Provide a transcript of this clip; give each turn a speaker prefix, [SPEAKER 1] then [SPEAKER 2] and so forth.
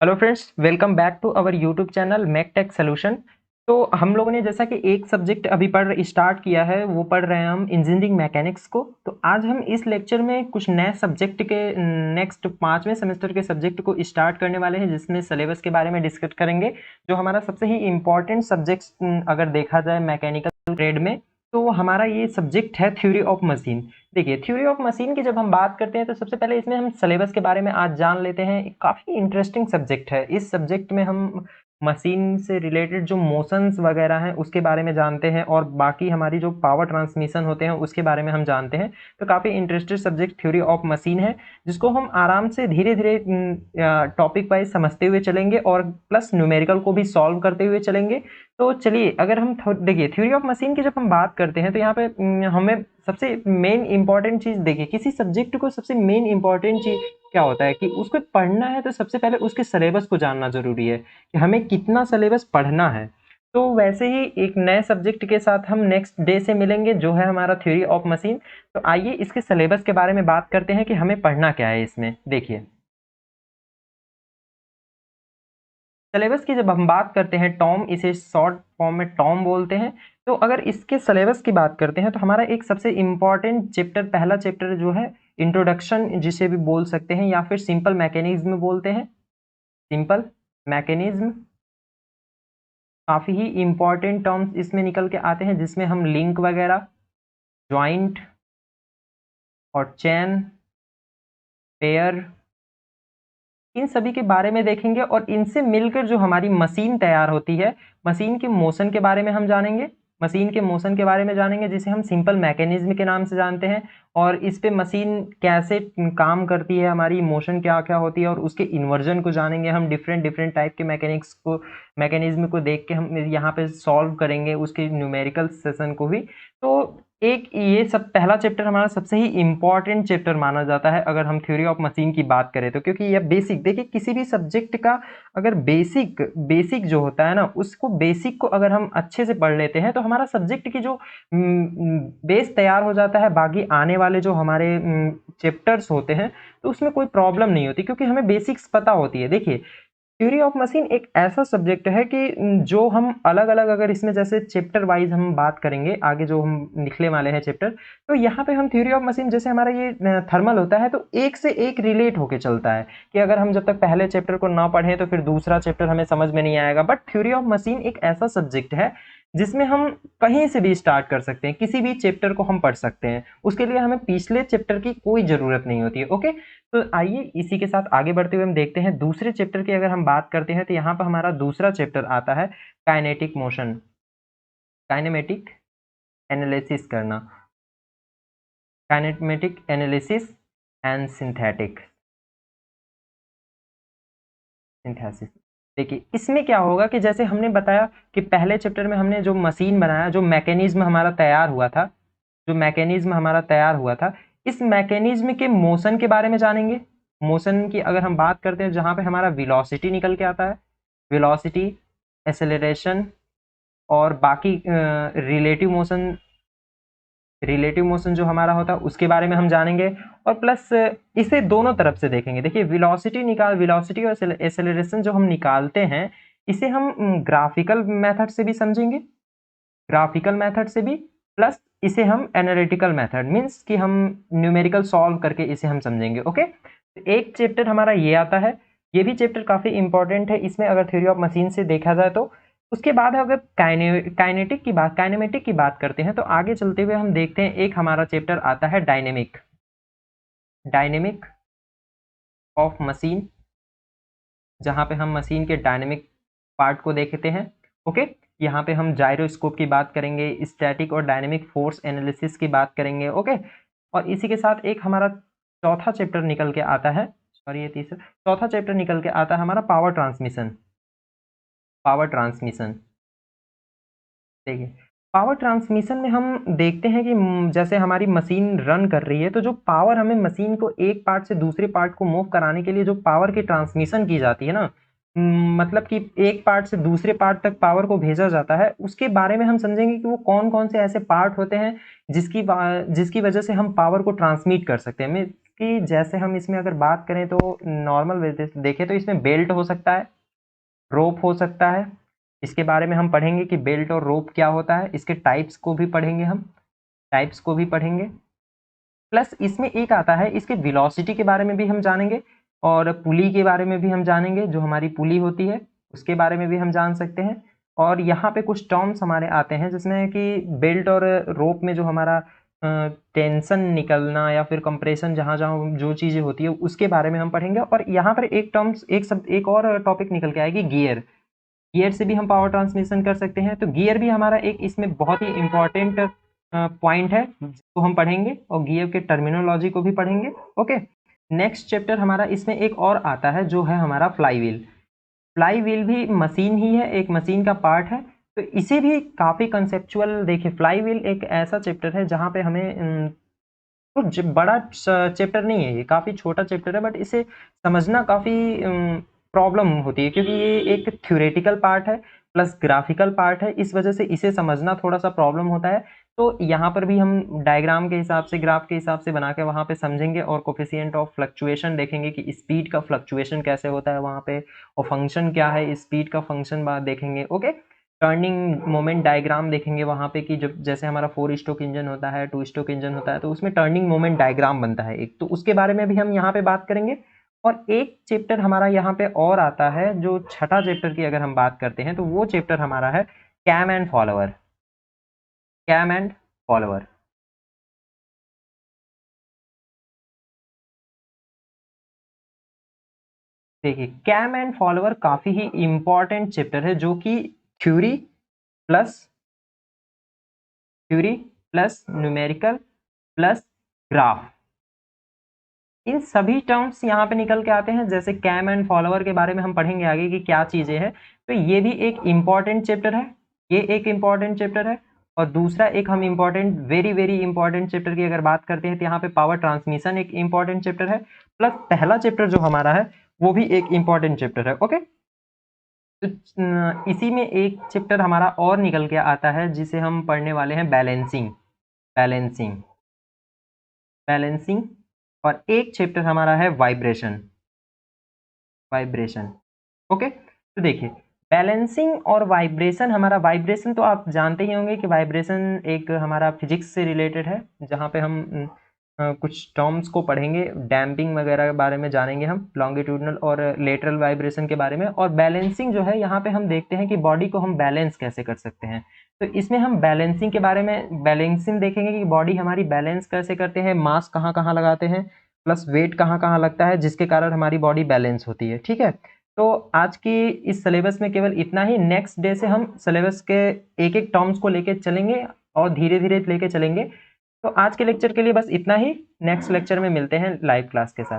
[SPEAKER 1] Hello friends, welcome back to our YouTube channel Mac Tech Solution. तो हम लोगों ने जैसा कि एक सब्जेक्ट अभी स्टार्ट किया है, वो पढ़ रहे हैं हम इंजीनियरिंग मैकेनिक्स को। तो आज हम इस लेक्चर में कुछ नए सब्जेक्ट के नेक्स्ट 5वें सेमेस्टर के सब्जेक्ट को स्टार्ट करने वाले हैं, जिसमें सिलेबस के बारे में डिस्कस करेंगे। जो हमारा सबसे ही इम्पोर्टेंट सब्जेक्ट अगर देखा जाए मैकेनिकल ग्रेड में, तो हमारा ये सब्जेक्ट है थ्योरी ऑफ मशीन। देखिए, थ्योरी ऑफ मशीन की जब हम बात करते हैं तो सबसे पहले इसमें हम सिलेबस के बारे में आज जान लेते हैं। काफ़ी इंटरेस्टिंग सब्जेक्ट है। इस सब्जेक्ट में हम मशीन से रिलेटेड जो मोशंस वगैरह हैं उसके बारे में जानते हैं, और बाकी हमारी जो पावर ट्रांसमिशन होते हैं उसके बारे में हम जानते हैं। तो काफ़ी interested subject theory of machine है, जिसको हम आराम से धीरे धीरे टॉपिक वाइज समझते हुए चलेंगे और प्लस न्यूमेरिकल को भी सॉल्व करते हुए चलेंगे। तो चलिए, अगर हम देखिए थ्योरी ऑफ मशीन की जब हम बात करते हैं तो यहाँ पे हमें सबसे मेन इंपॉर्टेंट चीज़, देखिए किसी सब्जेक्ट को सबसे मेन इंपॉर्टेंट चीज़ क्या होता है कि उसको पढ़ना है तो सबसे पहले उसके सिलेबस को जानना ज़रूरी है कि हमें कितना सिलेबस पढ़ना है। तो वैसे ही एक नए सब्जेक्ट के साथ हम नेक्स्ट डे से मिलेंगे, जो है हमारा थ्योरी ऑफ मशीन। तो आइए इसके सिलेबस के बारे में बात करते हैं कि हमें पढ़ना क्या है इसमें। देखिए, सिलेबस की जब हम बात करते हैं, टॉम इसे शॉर्ट फॉर्म में टॉम बोलते हैं। तो अगर इसके सिलेबस की बात करते हैं तो हमारा एक सबसे इम्पॉर्टेंट चैप्टर, पहला चैप्टर जो है इंट्रोडक्शन, जिसे भी बोल सकते हैं या फिर सिंपल मैकेनिज्म बोलते हैं। सिंपल मैकेनिज्म, काफ़ी ही इम्पॉर्टेंट टर्म्स इसमें निकल के आते हैं, जिसमें हम लिंक वगैरह, ज्वाइंट और चैन, पेयर, इन सभी के बारे में देखेंगे। और इनसे मिलकर जो हमारी मशीन तैयार होती है, मशीन के मोशन के बारे में हम जानेंगे। मशीन के मोशन के बारे में जानेंगे, जिसे हम सिंपल मैकेनिज्म के नाम से जानते हैं। और इस पे मशीन कैसे काम करती है, हमारी मोशन क्या क्या होती है, और उसके इन्वर्जन को जानेंगे हम। डिफरेंट डिफरेंट टाइप के मैकेनिज्म को देख के हम यहाँ पे सॉल्व करेंगे उसके न्यूमेरिकल सेशन को भी। तो एक ये सब पहला चैप्टर हमारा सबसे ही इम्पॉर्टेंट चैप्टर माना जाता है अगर हम थ्योरी ऑफ मशीन की बात करें तो, क्योंकि यह बेसिक, देखिए किसी भी सब्जेक्ट का अगर बेसिक बेसिक जो होता है ना, उसको बेसिक को अगर हम अच्छे से पढ़ लेते हैं तो हमारा सब्जेक्ट की जो बेस तैयार हो जाता है। बाकी आने वाले जो हमारे चैप्टर्स होते हैं तो उसमें कोई प्रॉब्लम नहीं होती, क्योंकि हमें बेसिक्स पता होती है। देखिए, थ्योरी ऑफ मशीन एक ऐसा सब्जेक्ट है कि जो हम अलग अलग, अगर इसमें जैसे चैप्टर वाइज हम बात करेंगे आगे जो हम लिखने वाले हैं चैप्टर, तो यहाँ पे हम थ्योरी ऑफ मशीन, जैसे हमारा ये थर्मल होता है तो एक से एक रिलेट होके चलता है कि अगर हम जब तक पहले चैप्टर को ना पढ़ें तो फिर दूसरा चैप्टर हमें समझ में नहीं आएगा। बट थ्योरी ऑफ मशीन एक ऐसा सब्जेक्ट है जिसमें हम कहीं से भी स्टार्ट कर सकते हैं, किसी भी चैप्टर को हम पढ़ सकते हैं। उसके लिए हमें पिछले चैप्टर की कोई ज़रूरत नहीं होती है। ओके, तो आइए इसी के साथ आगे बढ़ते हुए हम देखते हैं दूसरे चैप्टर की। अगर हम बात करते हैं तो यहाँ पर हमारा दूसरा चैप्टर आता है काइनेटिक मोशन, काइनेमेटिक एनालिसिस करना, kinematic analysis and synthetic synthesis. देखिए, इसमें क्या होगा कि जैसे हमने बताया कि पहले चैप्टर में हमने जो मशीन बनाया, जो मैकेनिज्म हमारा तैयार हुआ था, जो मैकेनिज्म हमारा तैयार हुआ था, इस मैकेनिज्म के मोशन के बारे में जानेंगे। मोशन की अगर हम बात करते हैं, जहाँ पे हमारा वेलोसिटी निकल के आता है, वेलोसिटी, एक्सेलरेशन और बाकी रिलेटिव मोशन जो हमारा होता है उसके बारे में हम जानेंगे। और प्लस इसे दोनों तरफ से देखेंगे। देखिए, वेलोसिटी और एक्सेलरेशन जो हम निकालते हैं, इसे हम ग्राफिकल मेथड से भी समझेंगे, ग्राफिकल मेथड से भी, प्लस इसे हम एनालिटिकल मेथड मीन्स कि हम न्यूमेरिकल सॉल्व करके इसे हम समझेंगे। ओके, तो एक चैप्टर हमारा ये आता है, ये भी चैप्टर काफ़ी इंपॉर्टेंट है इसमें अगर थ्योरी ऑफ मशीन से देखा जाए तो। उसके बाद अगर काइनेमेटिक की बात करते हैं तो आगे चलते हुए हम देखते हैं एक हमारा चैप्टर आता है डायनेमिक, डायनेमिक ऑफ मशीन, जहाँ पे हम मशीन के डायनेमिक पार्ट को देखते हैं। ओके, यहाँ पे हम जायरोस्कोप की बात करेंगे, स्टैटिक और डायनेमिक फोर्स एनालिसिस की बात करेंगे। ओके, और इसी के साथ एक हमारा चौथा चैप्टर निकल के आता है, सॉरी ये तीसरा, चौथा चैप्टर निकल के आता है हमारा पावर ट्रांसमिशन, पावर ट्रांसमिशन। देखिए, पावर ट्रांसमिशन में हम देखते हैं कि जैसे हमारी मशीन रन कर रही है तो जो पावर हमें मशीन को एक पार्ट से दूसरे पार्ट को मूव कराने के लिए जो पावर की ट्रांसमिशन की जाती है ना, मतलब कि एक पार्ट से दूसरे पार्ट तक पावर को भेजा जाता है, उसके बारे में हम समझेंगे कि वो कौन-कौन से ऐसे पार्ट होते हैं जिसकी वजह से हम पावर को ट्रांसमिट कर सकते हैं। कि जैसे हम इसमें अगर बात करें तो नॉर्मल वे देखें तो इसमें बेल्ट हो सकता है, रोप हो सकता है। इसके बारे में हम पढ़ेंगे कि बेल्ट और रोप क्या होता है, इसके टाइप्स को भी पढ़ेंगे हम, टाइप्स को भी पढ़ेंगे। प्लस इसमें एक आता है, इसके वेलोसिटी के बारे में भी हम जानेंगे और पुली के बारे में भी हम जानेंगे, जो हमारी पुली होती है उसके बारे में भी हम जान सकते हैं। और यहाँ पे कुछ टर्म्स हमारे आते हैं जिसमें कि बेल्ट और रोप में जो हमारा टेंशन निकलना या फिर कंप्रेशन जहाँ जहाँ जो चीज़ें होती है उसके बारे में हम पढ़ेंगे। और यहाँ पर एक और टॉपिक निकल के आएगी, गियर। गियर से भी हम पावर ट्रांसमिशन कर सकते हैं, तो गियर भी हमारा एक इसमें बहुत ही इंपॉर्टेंट पॉइंट है जिसको हम पढ़ेंगे और गियर के टर्मिनोलॉजी को भी पढ़ेंगे। ओके, नेक्स्ट चैप्टर हमारा इसमें एक और आता है जो है हमारा फ्लाईव्हील। फ्लाईव्हील भी मशीन ही है, एक मशीन का पार्ट है, तो इसे भी काफ़ी कंसेप्चुअल देखिए। फ्लाईव्हील एक ऐसा चैप्टर है जहाँ पे हमें कुछ बड़ा चैप्टर नहीं है, ये काफ़ी छोटा चैप्टर है, बट इसे समझना काफ़ी प्रॉब्लम होती है क्योंकि ये एक थ्योरेटिकल पार्ट है प्लस ग्राफिकल पार्ट है, इस वजह से इसे समझना थोड़ा सा प्रॉब्लम होता है। तो यहाँ पर भी हम डायग्राम के हिसाब से, ग्राफ के हिसाब से बना के वहाँ पे समझेंगे और कोफिशिएंट ऑफ फ्लक्चुएशन देखेंगे कि स्पीड का फ्लक्चुएशन कैसे होता है वहाँ पे, और फंक्शन क्या है स्पीड का, फंक्शन बाद देखेंगे। ओके, टर्निंग मोमेंट डायग्राम देखेंगे वहाँ पे कि जब जैसे हमारा 4 स्ट्रोक इंजन होता है, 2 स्ट्रोक इंजन होता है, तो उसमें टर्निंग मोमेंट डायग्राम बनता है एक, तो उसके बारे में भी हम यहाँ पे बात करेंगे। और एक चैप्टर हमारा यहाँ पे और आता है, जो छठा चैप्टर की अगर हम बात करते हैं तो वो चैप्टर हमारा है cam and follower. Cam and follower, देखिए कैम एंड फॉलोअर काफी ही इंपॉर्टेंट चैप्टर है, जो कि theory plus theory plus numerical plus graph, इन सभी टर्म्स यहाँ पे निकल के आते हैं। जैसे कैम एंड फॉलोअर के बारे में हम पढ़ेंगे आगे कि क्या चीजें हैं, तो ये भी एक इम्पॉर्टेंट चैप्टर है, ये एक इम्पॉर्टेंट चैप्टर है। और दूसरा एक हम important, very very important chapter की अगर बात करते हैं तो यहाँ पे पावर ट्रांसमिशन एक इम्पॉर्टेंट चैप्टर है, प्लस पहला चैप्टर जो हमारा है वो भी एक इम्पॉर्टेंट चैप्टर है। ओके, तो इसी में एक चैप्टर हमारा और निकल के आता है जिसे हम पढ़ने वाले हैं बैलेंसिंग। Balancing, balancing. और एक चैप्टर हमारा है वाइब्रेशन। Vibration, okay. तो देखिए बैलेंसिंग और वाइब्रेशन, हमारा वाइब्रेशन तो आप जानते ही होंगे कि वाइब्रेशन एक हमारा फिजिक्स से रिलेटेड है, जहाँ पे हम कुछ टर्म्स को पढ़ेंगे, डैम्पिंग वगैरह के बारे में जानेंगे हम, लॉन्गिट्यूडनल और लेटरल वाइब्रेशन के बारे में। और बैलेंसिंग जो है यहाँ पे हम देखते हैं कि बॉडी को हम बैलेंस कैसे कर सकते हैं, तो इसमें हम बैलेंसिंग के बारे में, बैलेंसिंग देखेंगे कि बॉडी हमारी बैलेंस कैसे करते हैं, मास कहाँ कहाँ लगाते हैं, प्लस वेट कहाँ कहाँ लगता है, जिसके कारण हमारी बॉडी बैलेंस होती है। ठीक है, तो आज की इस सिलेबस में केवल इतना ही। नेक्स्ट डे से हम सिलेबस के एक एक टर्म्स को लेके चलेंगे और धीरे धीरे लेके चलेंगे। तो आज के लेक्चर के लिए बस इतना ही, नेक्स्ट लेक्चर में मिलते हैं लाइव क्लास के साथ।